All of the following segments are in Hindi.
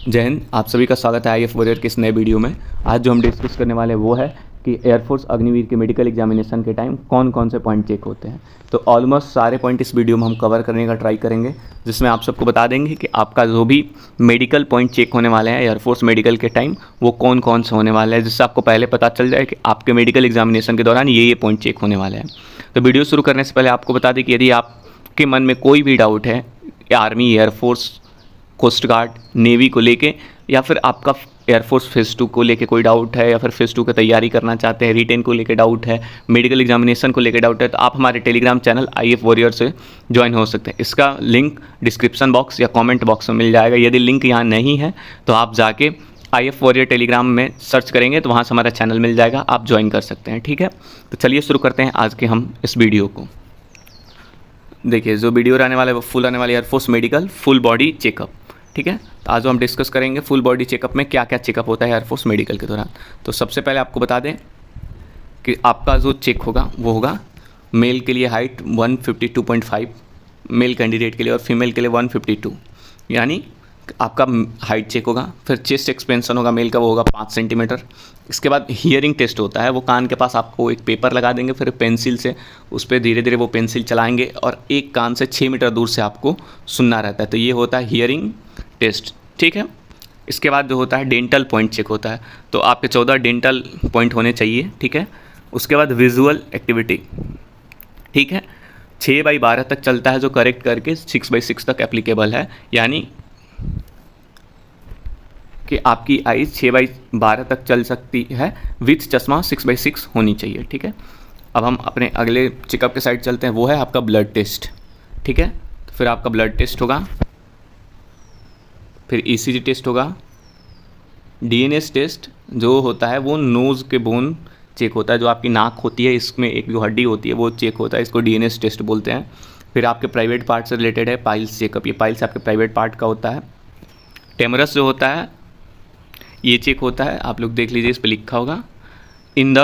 जय हिंद। आप सभी का स्वागत है आईएएफ वॉरियर के इस नए वीडियो में। आज जो हम डिस्कस करने वाले हैं वो है कि एयरफोर्स अग्निवीर के मेडिकल एग्जामिनेशन के टाइम कौन कौन से पॉइंट चेक होते हैं। तो ऑलमोस्ट सारे पॉइंट इस वीडियो में हम कवर करने का ट्राई करेंगे, जिसमें आप सबको बता देंगे कि आपका जो भी मेडिकल पॉइंट चेक होने वाले हैं एयरफोर्स मेडिकल के टाइम वो कौन कौन से होने वाले हैं, जिससे आपको पहले पता चल जाए कि आपके मेडिकल एग्जामिनेशन के दौरान ये पॉइंट चेक होने वाले हैं। तो वीडियो शुरू करने से पहले आपको बता दें कि यदि आपके मन में कोई भी डाउट है army, air force, coast guard, navy को लेके, या फिर आपका एयरफोर्स फेज़ 2 को लेके कोई डाउट है, या फिर फेज़ 2 की तैयारी करना चाहते हैं, रिटेन को लेके डाउट है, मेडिकल एग्जामिनेशन को लेके डाउट है, तो आप हमारे टेलीग्राम चैनल आईएएफ वॉरियर से ज्वाइन हो सकते हैं। इसका लिंक डिस्क्रिप्शन बॉक्स या कमेंट बॉक्स में मिल जाएगा। यदि लिंक यहाँ नहीं है तो आप जाके आईएएफ वॉरियर टेलीग्राम में सर्च करेंगे तो वहाँ से हमारा चैनल मिल जाएगा, आप ज्वाइन कर सकते हैं। ठीक है, तो चलिए शुरू करते हैं आज के हम इस वीडियो को। देखिए, जो वीडियो रहने वाला है वो फुल आने वाली air force medical full body checkup. ठीक है, तो आज हम डिस्कस करेंगे फुल बॉडी चेकअप में क्या क्या चेकअप होता है एयरफोर्स मेडिकल के दौरान। तो सबसे पहले आपको बता दें कि आपका जो चेक होगा वो होगा मेल के लिए हाइट 152.5 मेल कैंडिडेट के लिए, और फीमेल के लिए 152, यानी आपका हाइट चेक होगा। फिर चेस्ट एक्सपेंशन होगा मेल का, वो होगा 5 सेंटीमीटर। इसके बाद हियरिंग टेस्ट होता है, वो कान के पास आपको एक पेपर लगा देंगे, फिर पेंसिल से उस पर धीरे धीरे वो पेंसिल चलाएंगे और एक कान से 6 मीटर दूर से आपको सुनना रहता है। तो ये होता है हियरिंग टेस्ट। ठीक है, इसके बाद जो होता है डेंटल पॉइंट चेक होता है, तो आपके 14 डेंटल पॉइंट होने चाहिए। ठीक है, उसके बाद विजुअल एक्टिविटी। ठीक है, 6/12 तक चलता है, जो करेक्ट करके 6/6 तक एप्लीकेबल है, यानी कि आपकी आइज़ 6/12 तक चल सकती है, विथ चश्मा 6/6 होनी चाहिए। ठीक है, अब हम अपने अगले चेकअप के साइड चलते हैं, वो है आपका ब्लड टेस्ट। ठीक है, तो फिर आपका ब्लड टेस्ट होगा, फिर ईसीजी टेस्ट होगा, डीएनएस टेस्ट जो होता है वो नोज़ के बोन चेक होता है, जो आपकी नाक होती है इसमें एक जो हड्डी होती है वो चेक होता है, इसको डीएनएस टेस्ट बोलते हैं। फिर आपके प्राइवेट पार्ट से रिलेटेड है पाइल्स चेकअप, ये पाइल्स आपके प्राइवेट पार्ट का होता है। टेमरस जो होता है ये चेक होता है, आप लोग देख लीजिए, इस पर लिखा होगा in the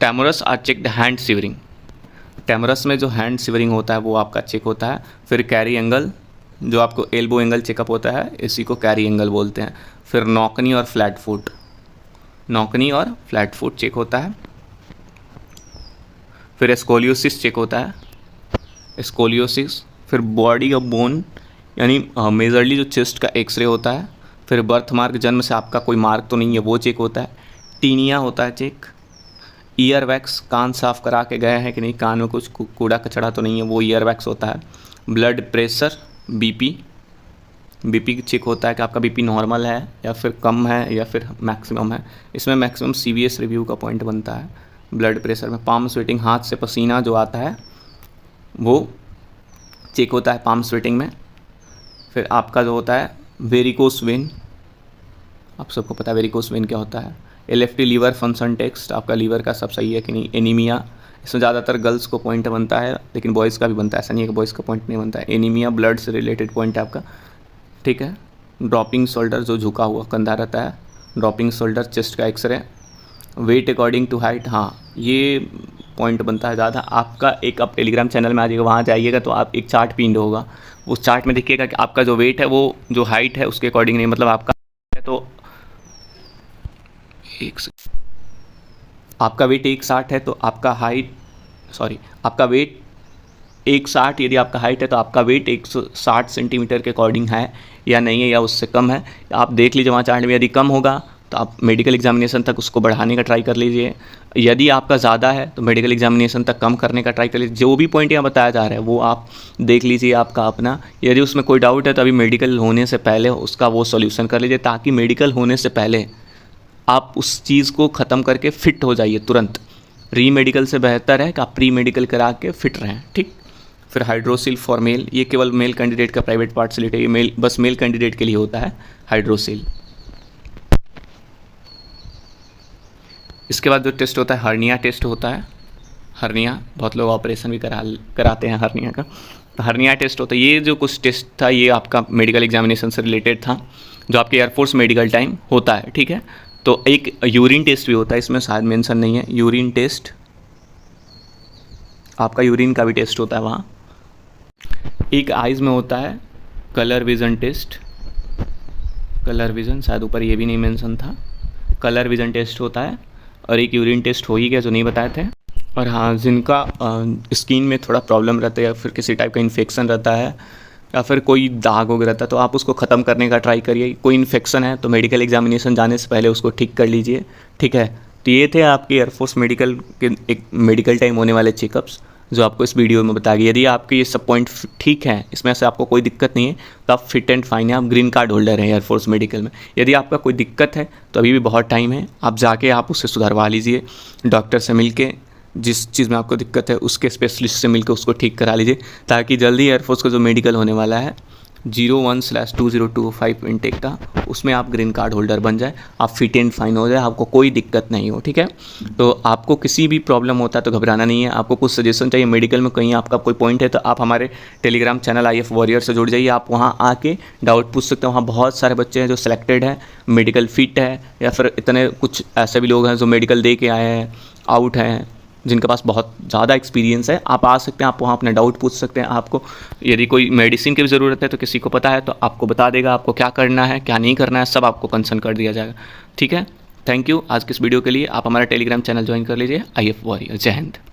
tremors or check the hand shivering. Tremors में जो हैंड सिवरिंग होता है वो आपका चेक होता है। फिर कैरी एंगल, जो आपको एल्बो एंगल चेकअप होता है, इसी को कैरी एंगल बोलते हैं। फिर नॉकनी और फ्लैट फुट, नॉकनी और फ्लैट फुट चेक होता है। फिर स्कोलियोसिस चेक होता है, स्कोलियोसिस। फिर बॉडी ऑफ बोन, यानी मेजरली जो चेस्ट का एक्सरे होता है। फिर बर्थ मार्क, जन्म से आपका कोई मार्क तो नहीं है, वो चेक होता है। टीनिया होता है चेक। ईयर वैक्स, कान साफ करा के गए हैं कि नहीं, कान में कुछ कूड़ा कचड़ा तो नहीं है, वो ईयर वैक्स होता है। ब्लड प्रेशर, बीपी चेक होता है कि आपका बीपी नॉर्मल है या फिर कम है या फिर मैक्सिमम है। इसमें मैक्सिमम सीवीएस रिव्यू का पॉइंट बनता है ब्लड प्रेशर में। पाम स्वेटिंग, हाथ से पसीना जो आता है वो चेक होता है पाम स्वेटिंग में। फिर आपका जो होता है वेरिकोस वेन, आप सबको पता है वेरिकोस वेन क्या होता है। एलएफटी लीवर फंक्शन टेस्ट, आपका लीवर का सब सही है कि नहीं। एनीमिया, इसमें ज़्यादातर गर्ल्स को पॉइंट बनता है, लेकिन बॉयज़ का भी बनता है, ऐसा नहीं है कि बॉयज़ का पॉइंट नहीं बनता है। एनीमिया ब्लड से रिलेटेड पॉइंट है आपका। ठीक है, ड्रॉपिंग शोल्डर, जो झुका हुआ कंधा रहता है, ड्रॉपिंग शोल्डर, चेस्ट का X-ray. Weight according to height, हाँ ये पॉइंट बनता है ज़्यादा। आपका एक आप टेलीग्राम चैनल में आ जाइएगा, वहाँ जाइएगा तो आप एक चार्ट पिंड होगा, उस चार्ट में देखिएगा कि आपका जो वेट है वो जो हाइट है उसके अकॉर्डिंग नहीं, मतलब आपका है तो आपका वेट 160 है तो आपका हाइट, सॉरी आपका वेट 160, यदि आपका हाइट है तो आपका वेट 160 सेंटीमीटर के अकॉर्डिंग है या नहीं है, या उससे कम है। आप देख लीजिए वहाँ चार्ट में, यदि कम होगा तो आप मेडिकल एग्जामिनेशन तक उसको बढ़ाने का ट्राई कर लीजिए। यदि आपका ज़्यादा है तो मेडिकल एग्जामिनेशन तक कम करने का ट्राई कर लीजिए। जो भी पॉइंट यहाँ बताया जा रहा है वो आप देख लीजिए आपका अपना। यदि उसमें कोई डाउट है तो अभी मेडिकल होने से पहले उसका वो सॉल्यूशन कर लीजिए, ताकि मेडिकल होने से पहले आप उस चीज़ को ख़त्म करके फिट हो जाइए तुरंत। री मेडिकल से बेहतर है कि आप प्री मेडिकल करा के फिट रहें। ठीक, फिर हाइड्रोसिल फॉर मेल, ये केवल मेल कैंडिडेट का प्राइवेट पार्ट से रिलेटेड, ये मेल बस मेल कैंडिडेट के लिए होता है हाइड्रोसिल। इसके बाद जो टेस्ट होता है हर्निया टेस्ट होता है। हर्निया, बहुत लोग ऑपरेशन भी कराते हैं हर्निया का, तो हर्निया टेस्ट होता है। ये जो कुछ टेस्ट था ये आपका मेडिकल एग्जामिनेशन से रिलेटेड था, जो आपके एयरफोर्स मेडिकल टाइम होता है। ठीक है, तो एक यूरिन टेस्ट भी होता है, इसमें शायद मेंशन नहीं है। यूरिन टेस्ट, आपका यूरिन का भी टेस्ट होता है वहाँ। एक आइज़ में होता है colour vision test, colour vision, शायद ऊपर ये भी नहीं मेंशन था। कलर विज़न टेस्ट होता है और एक यूरिन टेस्ट हो ही गया जो नहीं बताए थे। और हाँ, जिनका स्किन में थोड़ा प्रॉब्लम रहता है या फिर किसी टाइप का इन्फेक्शन रहता है या फिर कोई दाग वगैरह रहता है तो आप उसको ख़त्म करने का ट्राई करिए। कोई इन्फेक्शन है तो मेडिकल एग्जामिनेशन जाने से पहले उसको ठीक कर लीजिए, ठीक है। तो ये थे आपके एयरफोर्स मेडिकल के एक मेडिकल टाइम होने वाले चेकअप्स जो आपको इस वीडियो में बताया गया। यदि आपके ये सब पॉइंट ठीक है, इसमें से आपको कोई दिक्कत नहीं है, तो आप फिट एंड फाइन है, आप ग्रीन कार्ड होल्डर हैं एयरफोर्स मेडिकल में। यदि आपका कोई दिक्कत है तो अभी भी बहुत टाइम है, आप जाके आप उसे सुधरवा लीजिए, डॉक्टर से मिलके जिस चीज़ में आपको दिक्कत है उसके स्पेशलिस्ट से मिलकर उसको ठीक करा लीजिए, ताकि जल्दी एयरफोर्स का जो मेडिकल होने वाला है 01/2025 इनटेक का, उसमें आप ग्रीन कार्ड होल्डर बन जाए, आप फिट एंड फाइन हो जाए, आपको कोई दिक्कत नहीं हो, ठीक है। तो आपको किसी भी प्रॉब्लम होता है तो घबराना नहीं है। आपको कुछ सजेशन चाहिए मेडिकल में, कहीं आपका कोई पॉइंट है तो आप हमारे टेलीग्राम चैनल IF वॉरियर से जुड़ जाइए। आप वहाँ आके डाउट पूछ सकते हैं। वहाँ बहुत सारे बच्चे हैं जो सिलेक्टेड है, मेडिकल फिट है, या फिर इतने कुछ ऐसे भी लोग हैं जो मेडिकल दे के आए हैं, आउट हैं, जिनके पास बहुत ज़्यादा एक्सपीरियंस है। आप आ सकते हैं, आप वहाँ अपने डाउट पूछ सकते हैं। आपको यदि कोई मेडिसिन की भी ज़रूरत है तो किसी को पता है तो आपको बता देगा, आपको क्या करना है क्या नहीं करना है, सब आपको कंसर्न कर दिया जाएगा, ठीक है। थैंक यू आज के इस वीडियो के लिए। आप हमारा टेलीग्राम चैनल ज्वाइन कर लीजिए IF वॉरियर। जय हिंद।